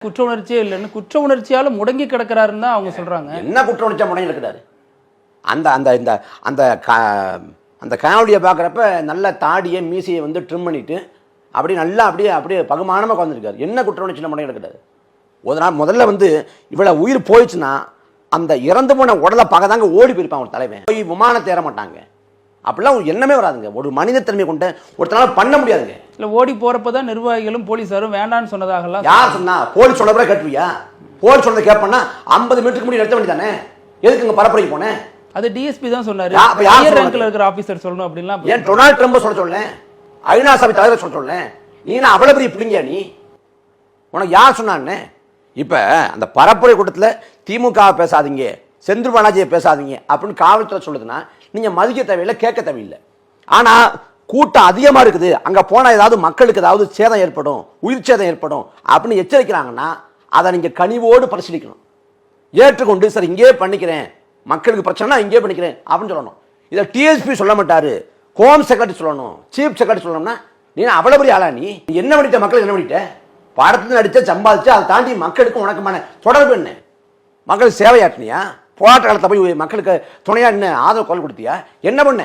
குற்ற உணர்ச்சியே இல்லைன்னு குற்ற உணர்ச்சியால முடங்கி கிடக்கிறாருன்னு தான் அவங்க சொல்றாங்க. என்ன குற்ற உணர்ச்சியா முடங்கி கிடக்கிறாரு? அந்த அந்த இந்த அந்த அந்த காணொலியை பார்க்குறப்ப நல்ல தாடியை மீசையை வந்து ட்ரிம் பண்ணிட்டு அப்படி நல்லா அப்படியே பகுமானமாக உட்காந்துருக்காரு. என்ன குற்ற உணர்ச்சியில் முடங்கி கிடக்கிறாரு? ஒரு நாள் முதல்ல வந்து இவ்வளோ உயிர் போயிடுச்சுன்னா அந்த இறந்து போன உடலை பார்க்க தாங்க ஓடி போயிருப்பான் ஒரு தலைவன். போய் விமானத்தை ஏற மாட்டாங்க, அப்படிலாம் ஒரு எண்ணமே வராதுங்க. ஒரு மனித தன்மை கொண்ட ஒருத்தனால பண்ண முடியாதுங்க. இல்லை ஓடி போறப்பதான் நிர்வாகிகளும் போலீஸாரும் வேண்டான்னு சொன்னதாகலாம். யார் சொன்னா? போலீஸ் சொல்ல பிறகு கேட்டுவியா? போலீஸ் சொல்றதை கேட்பேன்னா 50 மினிட்டுக்கு முன்னாடி நிறுத்த வேண்டியதானே? எதுக்குங்க பரப்புரைக்கு போனேன்? அது டிஎஸ்பி தான் சொன்னாரு. ஹையர் ரேங்க்ல இருக்கிற ஆபீசர் சொல்லணும் அப்படின்லாம். ஏன் டொனால்ட் ட்ரம்ப் சொல்ல சொல்லேன்? ஐநா சபை தலைவர் சொல்ல சொல்லேன்? நீ அவ்வளவு பெரிய பிடிங்க நீ? உனக்கு யார் சொன்னான்னு? இப்ப அந்த பரப்புரை கூட்டத்தில் திமுக பேசாதீங்க, செந்தில் பாலாஜியை பேசாதீங்க அப்படின்னு காவல்துறை சொல்லுதுன்னா நீங்க மதிக்க தேவையில்லை, கேட்க தேவையில்லை. ஆனா கூட்டம் அதிகமா இருக்குது, அங்க போனா ஏதாவது மக்களுக்கு ஏதாவது சேதம் ஏற்படும், உயிர் சேதம் ஏற்படும் அப்படின்னு எச்சரிக்கிறாங்கன்னா அதை நீங்க கனிவோடு பரிசீலிக்கணும். ஏற்றுக்கொண்டு சார் இங்கே பண்ணிக்கிறேன், மக்களுக்கு பிரச்சனை இங்கே பண்ணிக்கிறேன் அப்படின்னு சொல்லணும். இதை டிஎஸ்பி சொல்ல மாட்டாரு, ஹோம் செக்ரட்டரி சொல்லணும், சீஃப் செக்ரட்டரி சொல்லணும்னா நீ அவ்வளவு பெரிய ஆளா? நீ என்ன பண்ணிட்ட? மக்களுக்கு என்ன பண்ணிட்ட? படத்துல நடிச்ச சம்பாதிச்சு அதை தாண்டி மக்களுக்கும் உனக்குமான தொடர்பு என்ன? மக்களுக்கு சேவையாற்றினியா? போராட்ட காலத்தை போய் மக்களுக்கு துணையா என்ன ஆதரவு குரல் கொடுத்தியா? என்ன பண்ண?